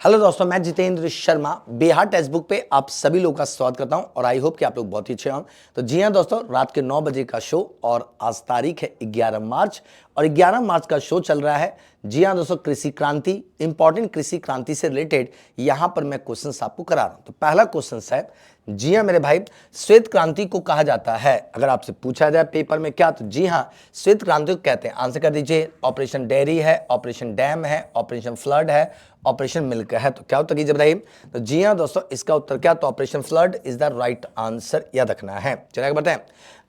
Hello दोस्तों, मैं Jitendra Sharma Bihar text book पे आप सभी लोगों का स्वागत करता हूं और आई होप कि आप लोग बहुत ही अच्छे हों। तो जी हां दोस्तों, रात के 9 बजे का शो और आज तारीख है 11 मार्च और 11 मार्च का शो चल रहा है। जी हां दोस्तों, कृषि क्रांति, इंपॉर्टेंट कृषि क्रांति से रिलेटेड यहां पर मैं क्वेश्चंस आपको करा रहा हूं। तो पहला क्वेश्चन है, जी हाँ मेरे भाई, श्वेत क्रांति को कहा जाता है। अगर आपसे पूछा जाए पेपर में क्या, तो जी हाँ श्वेत क्रांति को कहते हैं। आंसर कर दीजिए। ऑपरेशन डेयरी है, ऑपरेशन डैम है, ऑपरेशन फ्लड है, ऑपरेशन मिल्क है। तो क्या उत्तर कीजिए बताइए। तो जी हाँ दोस्तों, इसका उत्तर क्या, तो operation flood is the right answer, याद रखना है। चलिए आगे बताएं।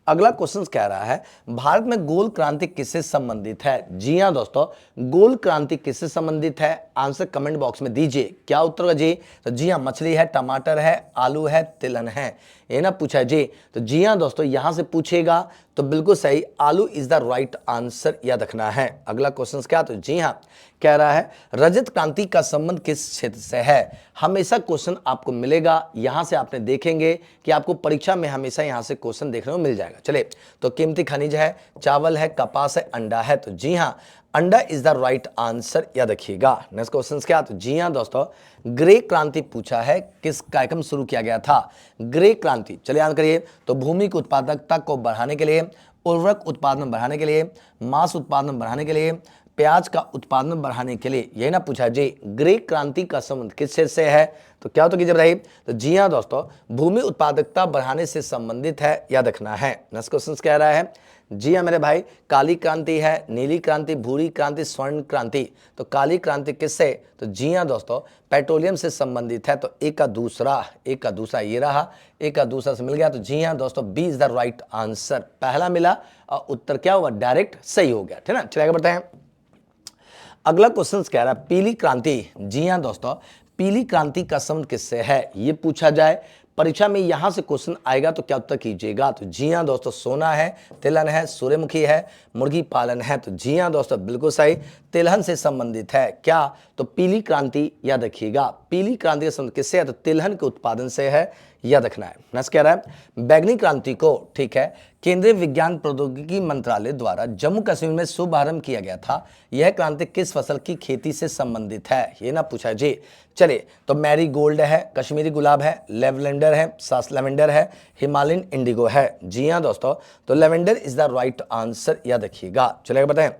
अगला क्वेश्चन कह रहा है, भारत में गोल क्रांति किससे संबंधित है। जी हाँ दोस्तों, गोल क्रांति किससे संबंधित है, आंसर कमेंट बॉक्स में दीजिए। क्या उत्तर होगा जी, तो जी हाँ मछली है, टमाटर है, आलू है, तिलहन है, ये ना पूछा है जी। तो जी हाँ दोस्तों, यहां से पूछेगा तो बिल्कुल सही, आलू इज द राइट आंसर, याद रखना है। अगला क्वेश्चन क्या, तो जी हाँ कह रहा है, रजत क्रांति का संबंध किस क्षेत्र से है। हमेशा क्वेश्चन आपको मिलेगा, यहां से आपने देखेंगे कि आपको परीक्षा में हमेशा यहां से क्वेश्चन देखने को मिल जाएगा। चलिए, तो कीमती खनिज है, चावल है, कपास है, अंडा है। तो जी हाँ अंडा इज द राइट आंसर, याद रखिएगा। नेक्स्ट क्वेश्चन क्या, तो जी हाँ दोस्तों, ग्रे क्रांति पूछा है, किस कार्यक्रम शुरू किया गया था। ग्रे क्रांति, चलिए याद करिए, तो भूमि की उत्पादकता को बढ़ाने के लिए, उर्वरक उत्पादन बढ़ाने के लिए, मांस उत्पादन बढ़ाने के लिए, प्याज का उत्पादन बढ़ाने के लिए, यही ना पूछा जी। ग्रे क्रांति का संबंध किस क्षेत्र से है, तो क्या तो कीजिए बताइए। तो जी हाँ दोस्तों, भूमि उत्पादकता बढ़ाने से संबंधित है, याद रखना है। नेक्स्ट क्वेश्चन कह रहा है, जी हाँ मेरे भाई, काली क्रांति है, नीली क्रांति, भूरी क्रांति, स्वर्ण क्रांति। तो काली क्रांति किससे, तो जी हाँ दोस्तों, पेट्रोलियम से संबंधित है। तो एक का दूसरा ये रहा, एक का दूसरा से मिल गया। तो जी हाँ दोस्तों, B is the right answer, पहला मिला और उत्तर क्या हुआ, डायरेक्ट सही हो गया। ठीक है ना, चलिए आगे बढ़ते हैं। अगला क्वेश्चन कह रहा है, पीली क्रांति। जी हाँ दोस्तों, पीली क्रांति का संबंध किससे है, ये पूछा जाए परीक्षा में, यहां से क्वेश्चन आएगा तो क्या उत्तर कीजिएगा। तो जी हाँ दोस्तों, सोना है, तिलहन है, सूर्यमुखी है, मुर्गी पालन है। तो जी हाँ दोस्तों, बिल्कुल सही, तिलहन से संबंधित है। क्या, तो पीली क्रांति, याद रखिएगा। पीली क्रांति का संबंध किससे है, तो तिलहन के उत्पादन से है, याद रखना है। नेक्स्ट कह रहा है, बैगनी क्रांति को, ठीक है, केंद्रीय विज्ञान प्रौद्योगिकी मंत्रालय द्वारा जम्मू कश्मीर में शुभारंभ किया गया था। यह क्रांति किस फसल की खेती से संबंधित है, ये ना पूछा है जी। चलिए, तो मैरी गोल्ड है, कश्मीरी गुलाब है, लेवेंडर है, लेवेंडर है, हिमालयन इंडिगो है। जी हाँ दोस्तों, तो lavender is the right answer, याद रखिएगा। चलिए बताएं।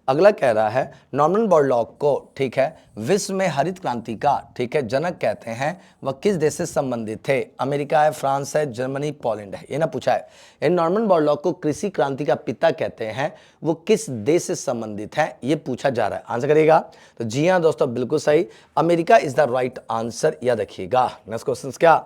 अगला कह रहा है, नॉर्मन बोरलॉग को, ठीक है, विश्व में हरित क्रांति का, ठीक है, जनक कहते हैं। वह किस देश से संबंधित थे, अमेरिका है, फ्रांस है, जर्मनी, पोलैंड है, ये ना पूछा है। इन नॉर्मन बोरलॉग को कृषि क्रांति का पिता कहते हैं, वो किस देश से संबंधित है, ये पूछा जा रहा है। आंसर करिएगा। तो जी हाँ दोस्तों, बिल्कुल सही, America is the right answer, याद रखिएगा। नेक्स्ट क्वेश्चन क्या,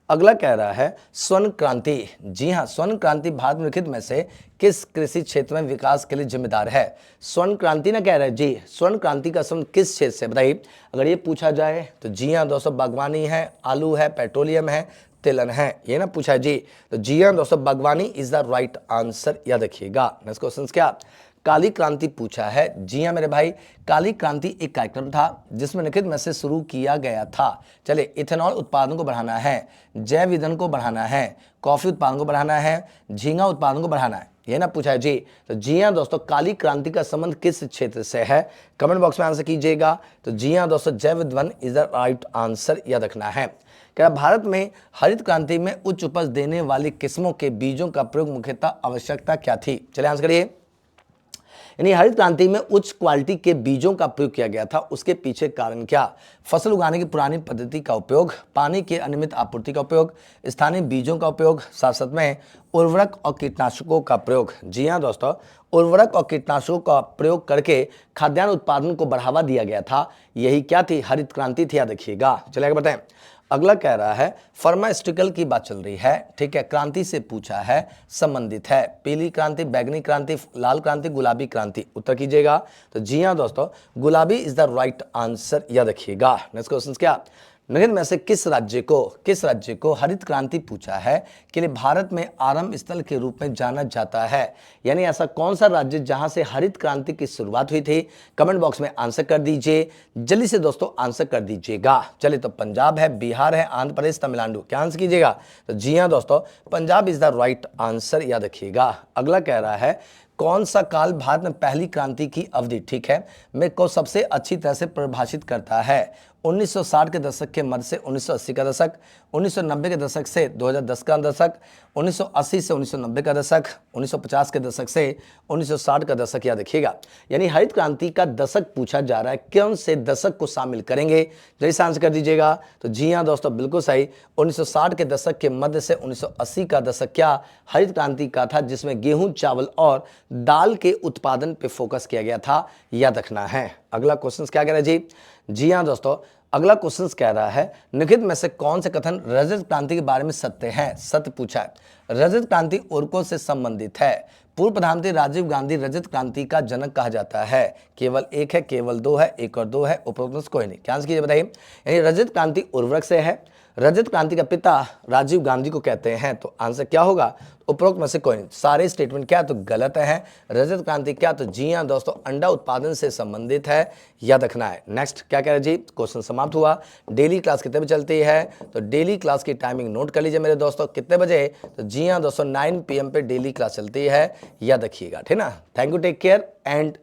अगला कह रहा है, स्वर्ण क्रांति। जी हाँ, स्वर्ण क्रांति भारत में निम्नलिखित में से किस कृषि क्षेत्र में विकास के लिए जिम्मेदार है। स्वर्ण क्रांति ना कह रहा है जी, स्वर्ण क्रांति का संबंध किस क्षेत्र से बताइए। अगर ये पूछा जाए तो जी हाँ दोस्तों, बागवानी है, आलू है, पेट्रोलियम है, तिलहन है, ये ना पूछा है जी। तो जी हाँ दोस्तों, बागवानी इज द राइट आंसर, याद रखिएगा। नेक्स्ट क्वेश्चन क्या, काली क्रांति पूछा है। जी हाँ मेरे भाई, काली क्रांति एक कार्यक्रम था जिसमें निम्नलिखित में से शुरू किया गया था। चलिए, इथेनॉल उत्पादन को बढ़ाना है, जैव ईंधन को बढ़ाना है, कॉफी उत्पादन को बढ़ाना है, झींगा उत्पादन को बढ़ाना है, ये ना पूछा है जी। तो जी हाँ दोस्तों, काली क्रांति का संबंध किस क्षेत्र से है, कमेंट बॉक्स में आंसर कीजिएगा। तो जी हाँ दोस्तों, जैव ईंधन इज द राइट आंसर, याद रखना है। क्या भारत में हरित क्रांति में उच्च उपज देने वाली किस्मों के बीजों का प्रयोग मुख्यतः आवश्यकता क्या थी। चलिए आंसर करिए। यानी हरित क्रांति में उच्च क्वालिटी के बीजों का प्रयोग किया गया था, उसके पीछे कारण क्या, फसल उगाने की पुरानी पद्धति का उपयोग, पानी के अनियमित आपूर्ति का उपयोग, स्थानीय बीजों का उपयोग, साथ साथ में उर्वरक और कीटनाशकों का प्रयोग। जी हाँ दोस्तों, उर्वरक और कीटनाशकों का प्रयोग करके खाद्यान्न उत्पादन को बढ़ावा दिया गया था, यही क्या थी, हरित क्रांति थी, याद रखिएगा। चलिए बताएं। अगला कह रहा है, फार्मास्यूटिकल की बात चल रही है, ठीक है, क्रांति से पूछा है, संबंधित है, पीली क्रांति, बैगनी क्रांति, लाल क्रांति, गुलाबी क्रांति, उत्तर कीजिएगा। तो जी हाँ दोस्तों, गुलाबी इज द राइट आंसर, याद रखिएगा। नेक्स्ट क्वेश्चन क्या, निम्न में से किस राज्य को हरित क्रांति पूछा है के लिए भारत में आरंभ स्थल के रूप में जाना जाता है। यानी ऐसा कौन सा राज्य जहां से हरित क्रांति की शुरुआत हुई थी, कमेंट बॉक्स में आंसर कर दीजिए, जल्दी से दोस्तों आंसर कर दीजिएगा। चलिए, तो पंजाब है, बिहार है, आंध्र प्रदेश, तमिलनाडु, क्या आंसर कीजिएगा। तो जी हाँ दोस्तों, Punjab is the right answer, याद रखिएगा। अगला कह रहा है, कौन सा काल भारत में पहली क्रांति की अवधि, ठीक है, में को सबसे अच्छी तरह से परिभाषित करता है? 1960 के दशक के मध्य से 1980 का दशक, 1990 के दशक से 2010 का दशक, 1980 से 1990 का दशक, 1950 के दशक से 1960 का दशक। याद रखिएगा, यानी हरित क्रांति का दशक पूछा जा रहा है, कौन से दशक को शामिल करेंगे? जैसे आंसर कर दीजिएगा। तो जी हाँ दोस्तों, बिल्कुल सही, 1960 के दशक के मध्य से 1980 का दशक क्या हरित क्रांति का था, जिसमें गेहूं, चावल और दाल के उत्पादन पे फोकस किया गया था। याद रखना है। अगला क्वेश्चन क्या कह रहा है जी? जी हाँ दोस्तों, अगला क्वेश्चन कह रहा है निम्नलिखित में से कौन से कथन रजत क्रांति के बारे में सत्य है? सत्य पूछा है। रजत क्रांति उर्कों से संबंधित है। पूर्व प्रधानमंत्री राजीव गांधी रजत क्रांति का जनक कहा जाता है। केवल एक है, केवल दो है, एक और दो है, उपरोक्त कोई नहीं। क्या आंसर कीजिए बताइए। यानी रजत क्रांति उर्वरक से है, रजत क्रांति का पिता राजीव गांधी को कहते हैं, तो आंसर क्या होगा? उपरोक्त में से कोई नहीं। सारे स्टेटमेंट क्या तो गलत है। रजत क्रांति क्या? तो जी हाँ दोस्तों, अंडा उत्पादन से संबंधित है। याद रखना है। नेक्स्ट क्या कह रहे जी? क्वेश्चन समाप्त हुआ। डेली क्लास कितने बजे चलती है? तो डेली क्लास की टाइमिंग नोट कर लीजिए मेरे दोस्तों, कितने बजे? तो जी हाँ दोस्तों, 9 PM पे डेली क्लास चलती है। याद रखिएगा, ठीक ना। Thank you, take care and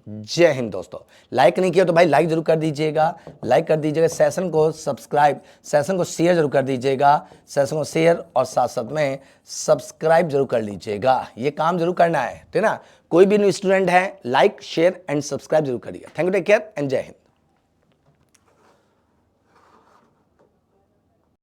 जय हिंद दोस्तों। लाइक नहीं किया तो भाई लाइक जरूर कर दीजिएगा, लाइक कर दीजिएगा। सेशन को सब्सक्राइब, सेशन को शेयर जरूर कर दीजिएगा, सेशन को शेयर और साथ साथ में सब्सक्राइब जरूर कर लीजिएगा। ये काम जरूर करना है, ठीक ना। कोई भी न्यू स्टूडेंट है, लाइक शेयर एंड सब्सक्राइब जरूर करिएगा। Thank you, take care and जय हिंद।